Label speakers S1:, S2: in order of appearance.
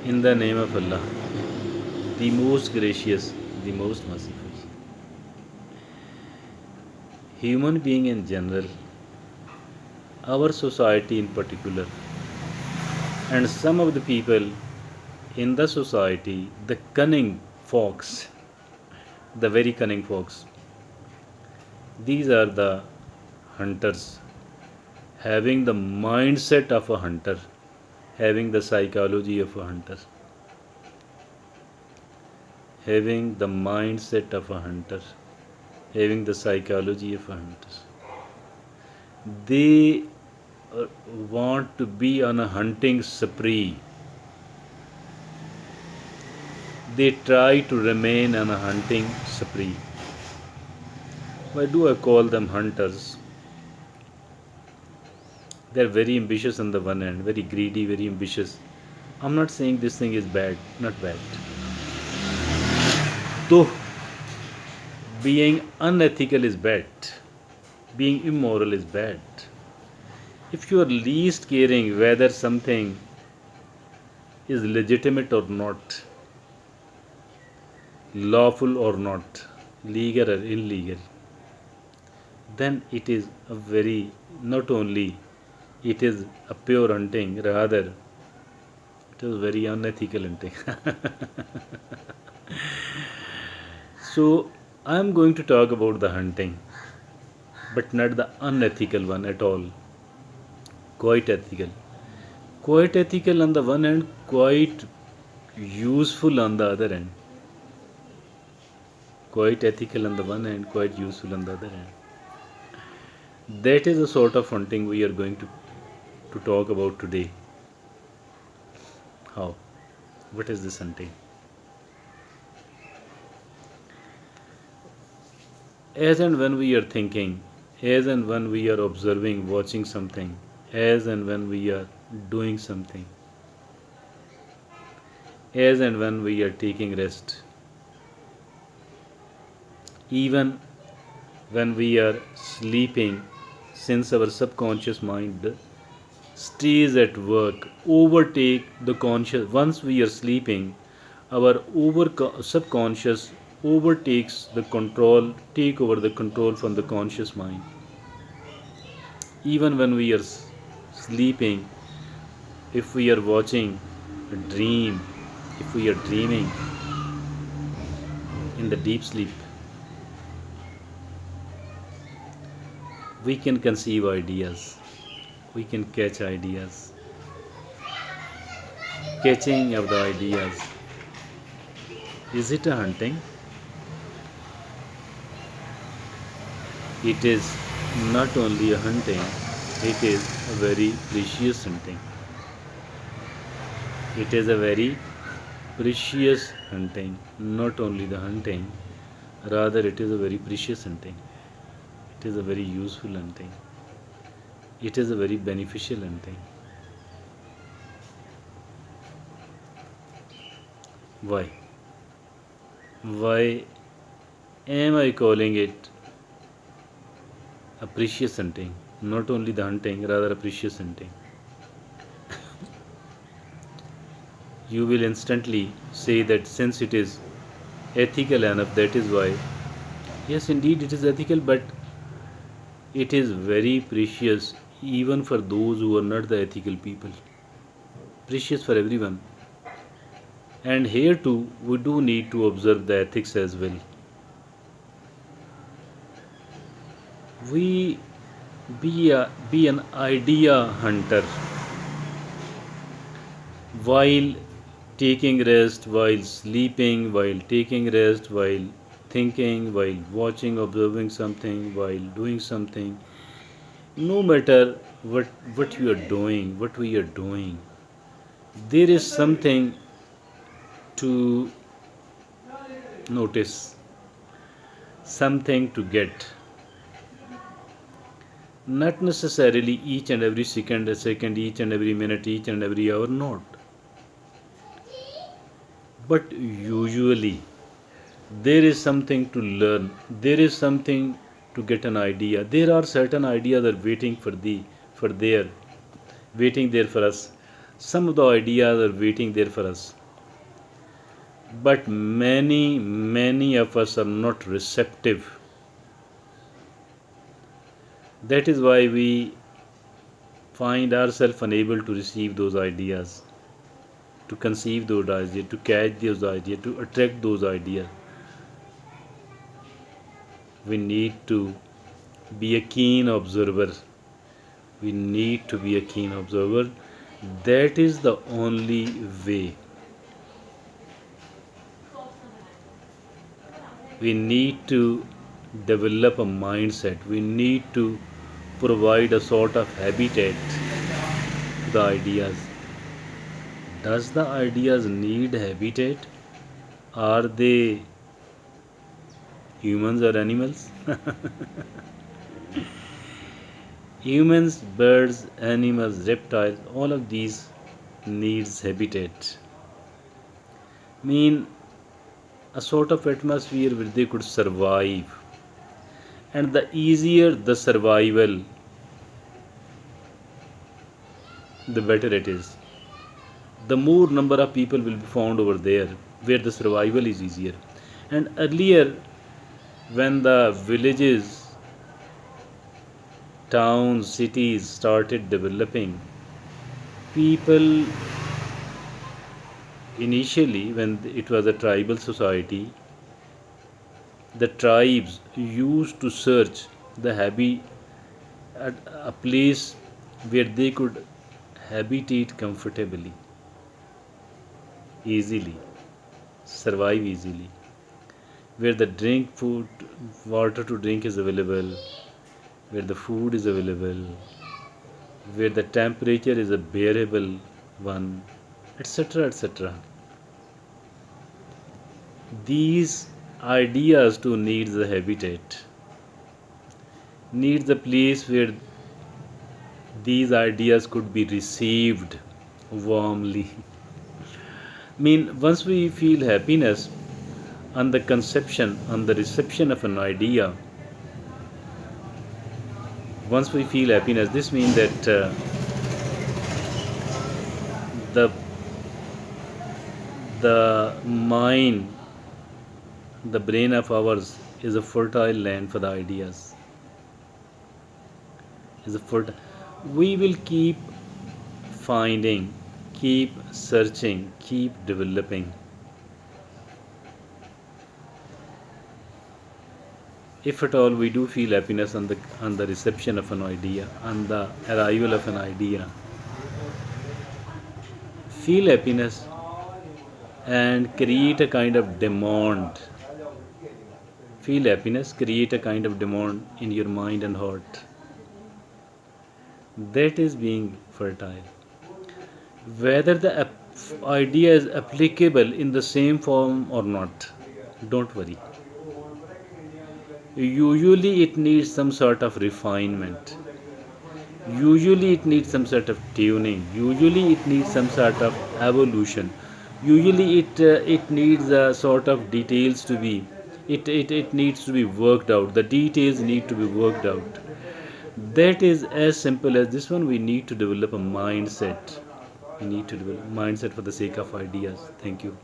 S1: In the name of Allah, the most gracious, the most merciful. Human being in general, our society in particular, and some of the people in the society, the cunning folks, the very cunning folks, these are the hunters, having the mindset of a hunter, having the psychology of a hunter, having the mindset of a hunter, having the psychology of a hunter. They uh, want to be on a hunting spree. They try to remain on a hunting spree. Why do I call them hunters? They're very ambitious on the one hand, very greedy, very ambitious. I'm not saying this thing is bad, not bad. Though being unethical is bad, being immoral is bad. If you are least caring whether something is legitimate or not, lawful or not, legal or illegal, then it is a very, not only it is a pure hunting, rather it is very unethical hunting. So I am going to talk about the hunting, but not the unethical one at all. Quite ethical. Quite ethical on the one hand, quite useful on the other hand. Quite ethical on the one hand, quite useful on the other hand. That is the sort of hunting we are going to talk about today. How? What is this hunting? As and when we are thinking, as and when we are observing, watching something, as and when we are doing something, as and when we are taking rest, even when we are sleeping, since our subconscious mind stays at work, overtake the conscious. Once we are sleeping, our subconscious overtakes the control, take over the control from the conscious mind. Even when we are sleeping, if we are watching a dream, if we are dreaming in the deep sleep, we can conceive ideas, we can catch ideas. Catching of the ideas, is it a hunting? It is not only a hunting, it is a very precious hunting. It is a very precious hunting, not only the hunting, rather, it is a very precious hunting. It is a very useful hunting. It is a very beneficial hunting. Why? Why am I calling it a precious hunting? Not only the hunting, rather a precious hunting. You will instantly say that since it is ethical enough, that is why. Yes, indeed, it is ethical, but it is very precious even for those who are not the ethical people. Precious for everyone. And here too, we do need to observe the ethics as well. We be an idea hunter while taking rest, while sleeping, while taking rest, while thinking, while watching, observing something, while doing something. No matter what you are doing, what we are doing, there is something to notice, something to get. Not necessarily each and every second, each and every minute, each and every hour, not. But usually there is something to learn, there is something to get an idea. There are certain ideas that are waiting for there, waiting there for us. Some of the ideas are waiting there for us, but many of us are not receptive. That is why we find ourselves unable to receive those ideas, to conceive those ideas, to catch those ideas, to attract those ideas. We need to be a keen observer. We need to be a keen observer. That is the only way. We need to develop a mindset. We need to provide a sort of habitat to the ideas. Does the ideas need habitat? Are they humans or animals? Humans, birds, animals, reptiles, all of these needs habitat. Mean a sort of atmosphere where they could survive. And the easier the survival, the better it is. The more number of people will be found over there where the survival is easier. And earlier, when the villages, towns, cities started developing, people initially, when it was a tribal society, the tribes used to search the at a place where they could habitate comfortably, easily, survive easily, where the drink food, water to drink is available, where the food is available, where the temperature is a bearable one, etc. etc. These ideas to needs a habitat, needs a place where these ideas could be received warmly. Once we feel happiness on the conception, on the reception of an idea, once we feel happiness, this means that the the mind, the brain of ours is a fertile land for the ideas. Is a fertile. We will keep finding, keep searching, keep developing. If at all we do feel happiness on the reception of an idea, on the arrival of an idea, feel happiness and create a kind of demand. Feel happiness, create a kind of demand in your mind and heart. That is being fertile. Whether the idea is applicable in the same form or not, don't worry. Usually it needs some sort of refinement. Usually it needs some sort of tuning. Usually it needs some sort of evolution. Usually it needs a sort of details to be. It needs to be worked out. The details need to be worked out. That is as simple as this one. We need to develop a mindset. We need to develop a mindset for the sake of ideas. Thank you.